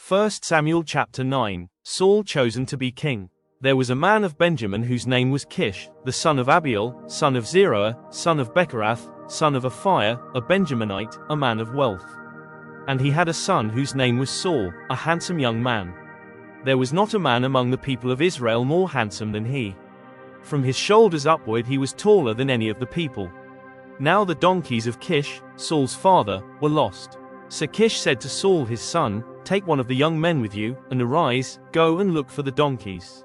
1 Samuel chapter 9. Saul chosen to be king. There was a man of Benjamin whose name was Kish, the son of Abiel, son of Zeruiah, son of Bechorath, son of Aphiah, a Benjaminite, a man of wealth. And he had a son whose name was Saul, a handsome young man. There was not a man among the people of Israel more handsome than he. From his shoulders upward he was taller than any of the people. Now the donkeys of Kish, Saul's father, were lost. So Kish said to Saul his son, "Take one of the young men with you, and arise, go and look for the donkeys."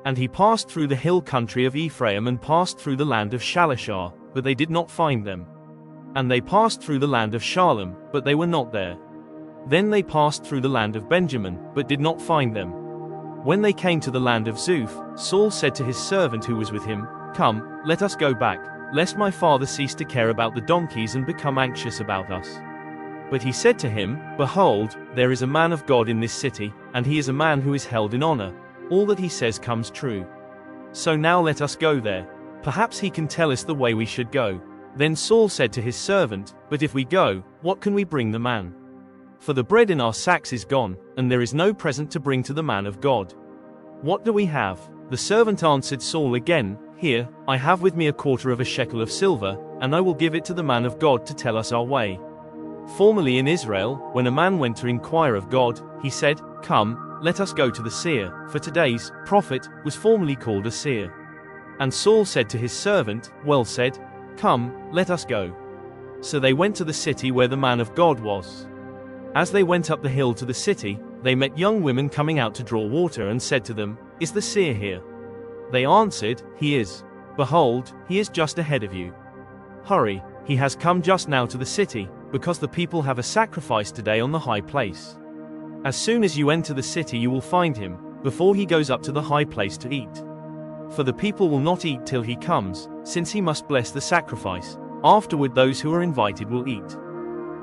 And he passed through the hill country of Ephraim and passed through the land of Shalishah, but they did not find them. And they passed through the land of Shalem, but they were not there. Then they passed through the land of Benjamin, but did not find them. When they came to the land of Zuph, Saul said to his servant who was with him, "Come, let us go back, lest my father cease to care about the donkeys and become anxious about us." But he said to him, "Behold, there is a man of God in this city, and he is a man who is held in honor. All that he says comes true. So now let us go there. Perhaps he can tell us the way we should go." Then Saul said to his servant, "But if we go, what can we bring the man? For the bread in our sacks is gone, and there is no present to bring to the man of God. What do we have?" The servant answered Saul again, "Here, I have with me a quarter of a shekel of silver, and I will give it to the man of God to tell us our way." Formerly in Israel, when a man went to inquire of God, he said, "Come, let us go to the seer," for today's prophet was formerly called a seer. And Saul said to his servant, "Well said, come, let us go." So they went to the city where the man of God was. As they went up the hill to the city, they met young women coming out to draw water and said to them, "Is the seer here?" They answered, "He is. Behold, he is just ahead of you. Hurry, he has come just now to the city, because the people have a sacrifice today on the high place. As soon as you enter the city you will find him, before he goes up to the high place to eat. For the people will not eat till he comes, since he must bless the sacrifice. Afterward those who are invited will eat.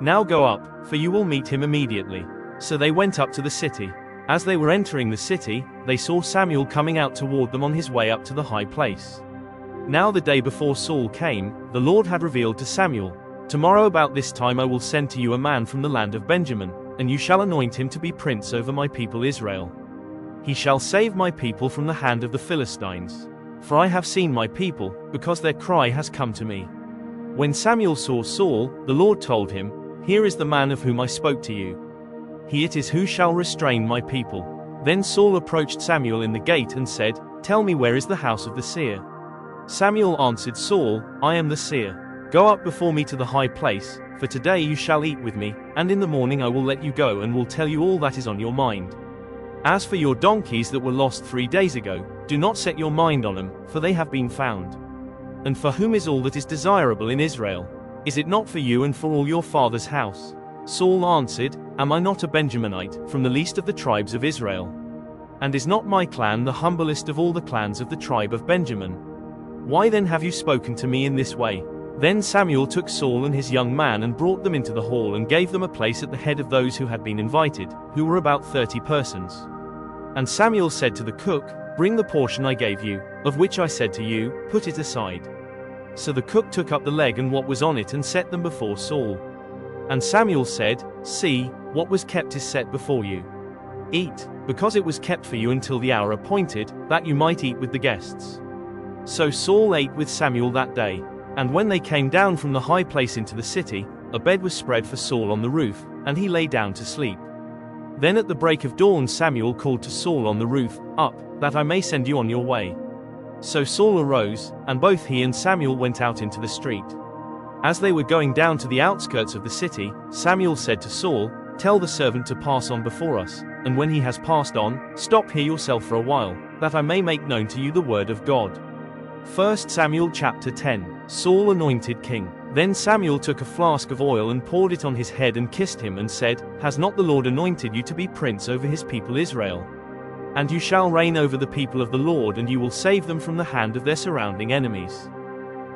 Now go up, for you will meet him immediately." So they went up to the city. As they were entering the city, they saw Samuel coming out toward them on his way up to the high place. Now the day before Saul came, the Lord had revealed to Samuel, "Tomorrow about this time I will send to you a man from the land of Benjamin, and you shall anoint him to be prince over my people Israel. He shall save my people from the hand of the Philistines. For I have seen my people, because their cry has come to me." When Samuel saw Saul, the Lord told him, "Here is the man of whom I spoke to you. He it is who shall restrain my people." Then Saul approached Samuel in the gate and said, "Tell me, where is the house of the seer?" Samuel answered Saul, "I am the seer. Go up before me to the high place, for today you shall eat with me, and in the morning I will let you go and will tell you all that is on your mind. As for your donkeys that were lost 3 days ago, do not set your mind on them, for they have been found. And for whom is all that is desirable in Israel? Is it not for you and for all your father's house?" Saul answered, "Am I not a Benjaminite, from the least of the tribes of Israel? And is not my clan the humblest of all the clans of the tribe of Benjamin? Why then have you spoken to me in this way?" Then Samuel took Saul and his young man and brought them into the hall and gave them a place at the head of those who had been invited, who were about 30 persons. And Samuel said to the cook, "Bring the portion I gave you, of which I said to you, put it aside." So the cook took up the leg and what was on it and set them before Saul. And Samuel said, "See, what was kept is set before you. Eat, because it was kept for you until the hour appointed, that you might eat with the guests." So Saul ate with Samuel that day. And when they came down from the high place into the city, a bed was spread for Saul on the roof, and he lay down to sleep. Then at the break of dawn Samuel called to Saul on the roof, "Up, that I may send you on your way." So Saul arose, and both he and Samuel went out into the street. As they were going down to the outskirts of the city, Samuel said to Saul, "Tell the servant to pass on before us, and when he has passed on, stop here yourself for a while, that I may make known to you the word of God." 1 Samuel chapter 10. Saul anointed king. Then Samuel took a flask of oil and poured it on his head and kissed him and said, "Has not the Lord anointed you to be prince over his people Israel? And you shall reign over the people of the Lord, and you will save them from the hand of their surrounding enemies.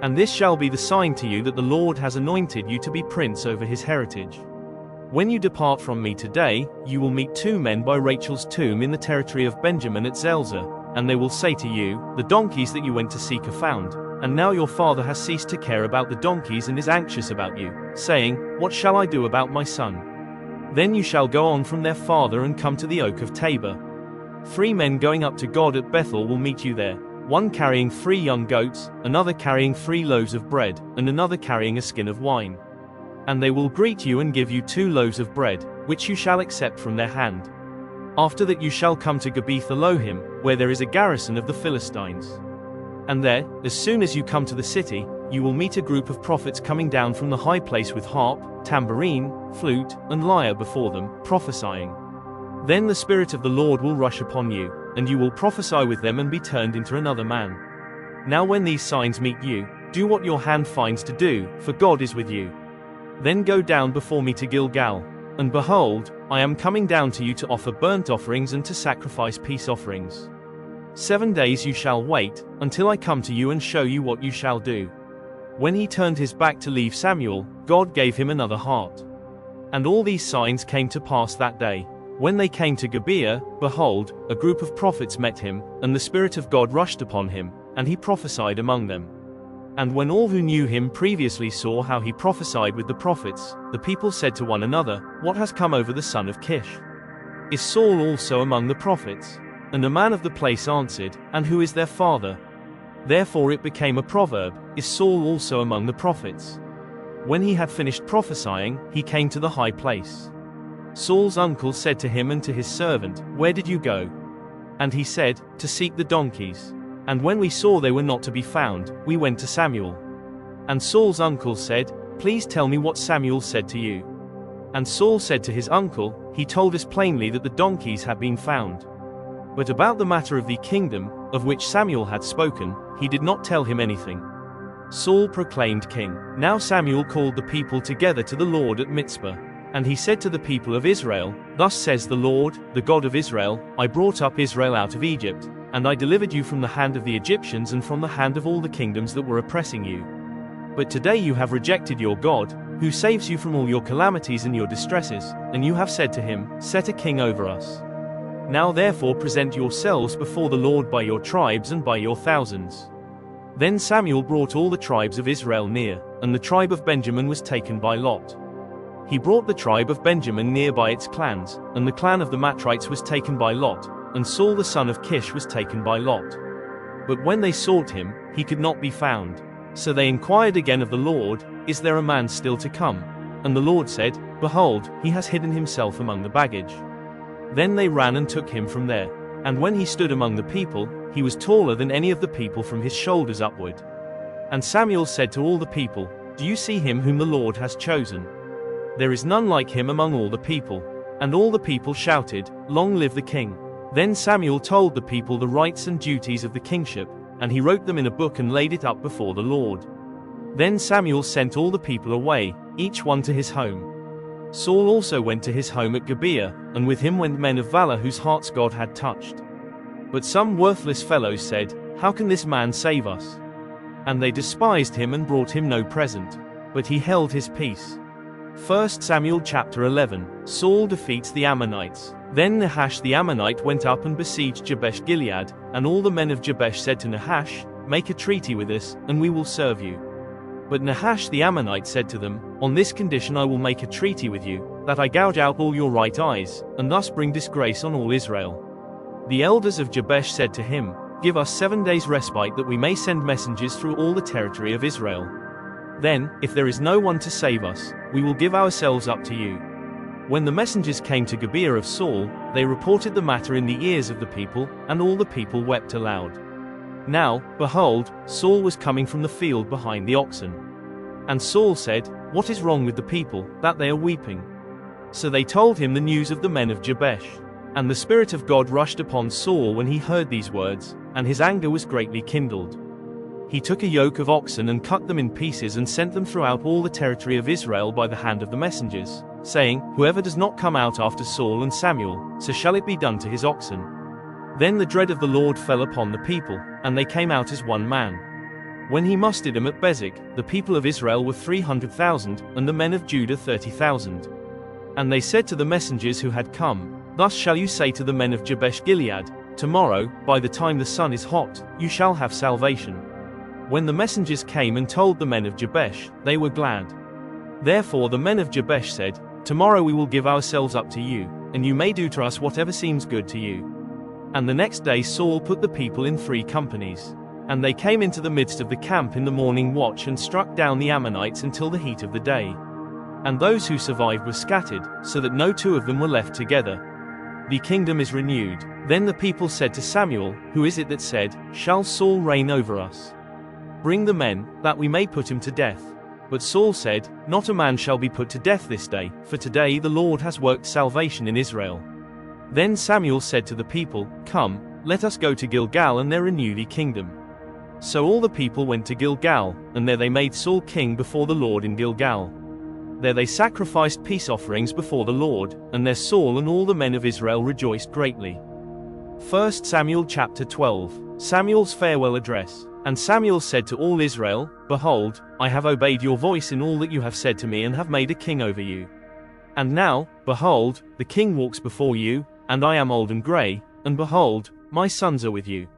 And this shall be the sign to you that the Lord has anointed you to be prince over his heritage. When you depart from me today, you will meet 2 men by Rachel's tomb in the territory of Benjamin at Zelzah, and they will say to you, 'The donkeys that you went to seek are found, and now your father has ceased to care about the donkeys and is anxious about you, saying, What shall I do about my son?' Then you shall go on from there farther and come to the oak of Tabor. 3 men going up to God at Bethel will meet you there, one carrying 3 young goats, another carrying 3 loaves of bread, and another carrying a skin of wine. And they will greet you and give you 2 loaves of bread, which you shall accept from their hand. After that you shall come to Gibeath Elohim, where there is a garrison of the Philistines. And there, as soon as you come to the city, you will meet a group of prophets coming down from the high place with harp, tambourine, flute, and lyre before them, prophesying. Then the Spirit of the Lord will rush upon you, and you will prophesy with them and be turned into another man. Now when these signs meet you, do what your hand finds to do, for God is with you. Then go down before me to Gilgal, and behold, I am coming down to you to offer burnt offerings and to sacrifice peace offerings. 7 days you shall wait, until I come to you and show you what you shall do. When he turned his back to leave Samuel, God gave him another heart. And all these signs came to pass that day. When they came to Gibeah, behold, a group of prophets met him, and the Spirit of God rushed upon him, and he prophesied among them. And when all who knew him previously saw how he prophesied with the prophets, the people said to one another, What has come over the son of Kish? Is Saul also among the prophets? And a man of the place answered, And who is their father? Therefore it became a proverb, Is Saul also among the prophets? When he had finished prophesying, he came to the high place. Saul's uncle said to him and to his servant, Where did you go? And he said, To seek the donkeys. And when we saw they were not to be found, we went to Samuel. And Saul's uncle said, Please tell me what Samuel said to you. And Saul said to his uncle, He told us plainly that the donkeys had been found. But about the matter of the kingdom, of which Samuel had spoken, he did not tell him anything. Saul proclaimed king. Now Samuel called the people together to the Lord at Mizpah. And he said to the people of Israel, Thus says the Lord, the God of Israel, I brought up Israel out of Egypt, and I delivered you from the hand of the Egyptians and from the hand of all the kingdoms that were oppressing you. But today you have rejected your God, who saves you from all your calamities and your distresses, and you have said to him, Set a king over us. Now therefore present yourselves before the Lord by your tribes and by your thousands. Then Samuel brought all the tribes of Israel near, and the tribe of Benjamin was taken by lot. He brought the tribe of Benjamin near by its clans, and the clan of the Matrites was taken by lot, and Saul the son of Kish was taken by lot. But when they sought him, he could not be found. So they inquired again of the Lord, Is there a man still to come? And the Lord said, Behold, he has hidden himself among the baggage. Then they ran and took him from there. And when he stood among the people, he was taller than any of the people from his shoulders upward. And Samuel said to all the people, Do you see him whom the Lord has chosen? There is none like him among all the people. And all the people shouted, Long live the king. Then Samuel told the people the rights and duties of the kingship, and he wrote them in a book and laid it up before the Lord. Then Samuel sent all the people away, each one to his home. Saul also went to his home at Gibeah, and with him went men of valor whose hearts God had touched. But some worthless fellows said, How can this man save us? And they despised him and brought him no present. But he held his peace. 1 Samuel chapter 11. Saul defeats the Ammonites. Then Nahash the Ammonite went up and besieged Jabesh Gilead, and all the men of Jabesh said to Nahash, Make a treaty with us, and we will serve you. But Nahash the Ammonite said to them, On this condition I will make a treaty with you, that I gouge out all your right eyes, and thus bring disgrace on all Israel. The elders of Jabesh said to him, Give us 7 days respite that we may send messengers through all the territory of Israel. Then, if there is no one to save us, we will give ourselves up to you. When the messengers came to Gibeah of Saul, they reported the matter in the ears of the people, and all the people wept aloud. Now, behold, Saul was coming from the field behind the oxen. And Saul said, What is wrong with the people, that they are weeping? So they told him the news of the men of Jabesh. And the Spirit of God rushed upon Saul when he heard these words, and his anger was greatly kindled. He took a yoke of oxen and cut them in pieces and sent them throughout all the territory of Israel by the hand of the messengers, saying, Whoever does not come out after Saul and Samuel, so shall it be done to his oxen. Then the dread of the Lord fell upon the people, and they came out as one man. When he mustered them at Bezek, the people of Israel were 300,000, and the men of Judah 30,000. And they said to the messengers who had come, Thus shall you say to the men of Jabesh Gilead, Tomorrow, by the time the sun is hot, you shall have salvation. When the messengers came and told the men of Jabesh, they were glad. Therefore the men of Jabesh said, Tomorrow we will give ourselves up to you, and you may do to us whatever seems good to you." And the next day Saul put the people in 3 companies. And they came into the midst of the camp in the morning watch and struck down the Ammonites until the heat of the day. And those who survived were scattered, so that no 2 of them were left together. The kingdom is renewed. Then the people said to Samuel, "Who is it that said, 'Shall Saul reign over us?' Bring the men, that we may put him to death." But Saul said, "Not a man shall be put to death this day, for today the Lord has worked salvation in Israel." Then Samuel said to the people, "Come, let us go to Gilgal and there renew the kingdom." So all the people went to Gilgal, and there they made Saul king before the Lord in Gilgal. There they sacrificed peace offerings before the Lord, and there Saul and all the men of Israel rejoiced greatly. 1 Samuel chapter 12. Samuel's farewell address. And Samuel said to all Israel, "Behold, I have obeyed your voice in all that you have said to me and have made a king over you. And now, behold, the king walks before you, and I am old and grey, and behold, my sons are with you.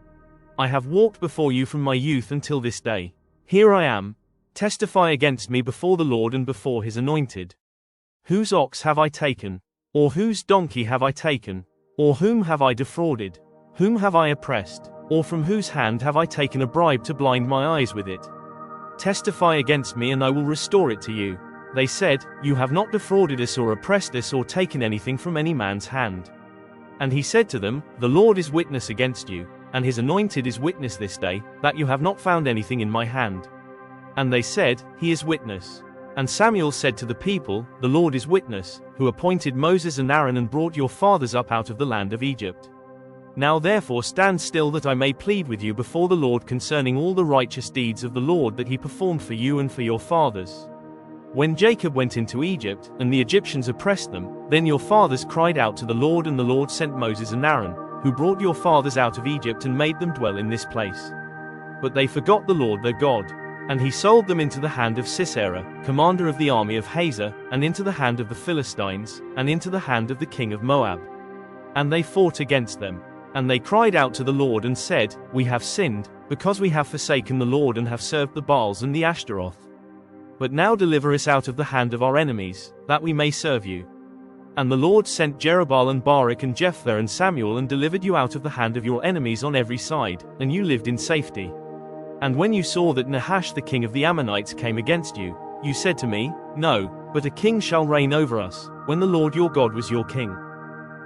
I have walked before you from my youth until this day. Here I am. Testify against me before the Lord and before his anointed. Whose ox have I taken? Or whose donkey have I taken? Or whom have I defrauded? Whom have I oppressed? Or from whose hand have I taken a bribe to blind my eyes with it? Testify against me and I will restore it to you." They said, "You have not defrauded us or oppressed us or taken anything from any man's hand." And he said to them, "The Lord is witness against you, and his anointed is witness this day, that you have not found anything in my hand." And they said, "He is witness." And Samuel said to the people, "The Lord is witness, who appointed Moses and Aaron and brought your fathers up out of the land of Egypt. Now therefore stand still that I may plead with you before the Lord concerning all the righteous deeds of the Lord that he performed for you and for your fathers. When Jacob went into Egypt, and the Egyptians oppressed them, then your fathers cried out to the Lord, and the Lord sent Moses and Aaron, who brought your fathers out of Egypt and made them dwell in this place. But they forgot the Lord their God. And he sold them into the hand of Sisera, commander of the army of Hazor, and into the hand of the Philistines, and into the hand of the king of Moab. And they fought against them. And they cried out to the Lord and said, "We have sinned, because we have forsaken the Lord and have served the Baals and the Ashtaroth. But now deliver us out of the hand of our enemies, that we may serve you." And the Lord sent Jerubbaal and Barak and Jephthah and Samuel and delivered you out of the hand of your enemies on every side, and you lived in safety. And when you saw that Nahash the king of the Ammonites came against you, you said to me, "No, but a king shall reign over us, when the Lord your God was your king."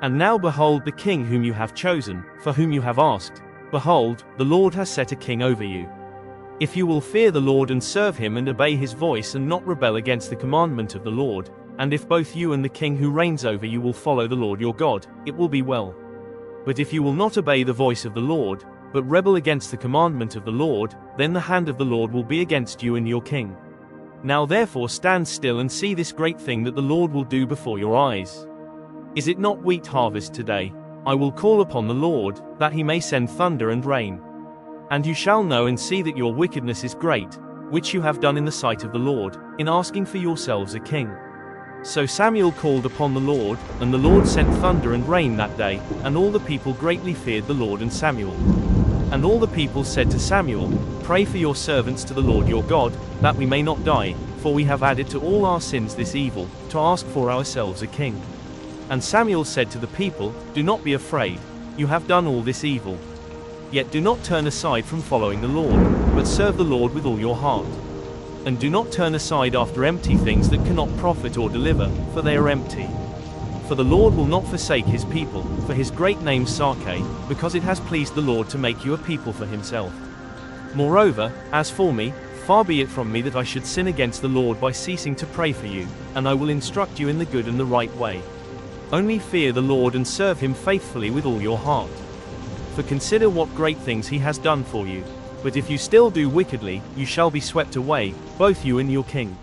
And now behold the king whom you have chosen, for whom you have asked, behold, the Lord has set a king over you. If you will fear the Lord and serve him and obey his voice and not rebel against the commandment of the Lord, and if both you and the king who reigns over you will follow the Lord your God, it will be well. But if you will not obey the voice of the Lord, but rebel against the commandment of the Lord, then the hand of the Lord will be against you and your king. Now therefore stand still and see this great thing that the Lord will do before your eyes. Is it not wheat harvest today? I will call upon the Lord, that he may send thunder and rain. And you shall know and see that your wickedness is great, which you have done in the sight of the Lord, in asking for yourselves a king. So Samuel called upon the Lord, and the Lord sent thunder and rain that day, and all the people greatly feared the Lord and Samuel. And all the people said to Samuel, "Pray for your servants to the Lord your God, that we may not die, for we have added to all our sins this evil, to ask for ourselves a king." And Samuel said to the people, "Do not be afraid, you have done all this evil. Yet do not turn aside from following the Lord, but serve the Lord with all your heart. And do not turn aside after empty things that cannot profit or deliver, for they are empty. For the Lord will not forsake his people, for his great name Sarke, because it has pleased the Lord to make you a people for himself. Moreover, as for me, far be it from me that I should sin against the Lord by ceasing to pray for you, and I will instruct you in the good and the right way. Only fear the Lord and serve him faithfully with all your heart. For consider what great things he has done for you. But if you still do wickedly, you shall be swept away, both you and your king."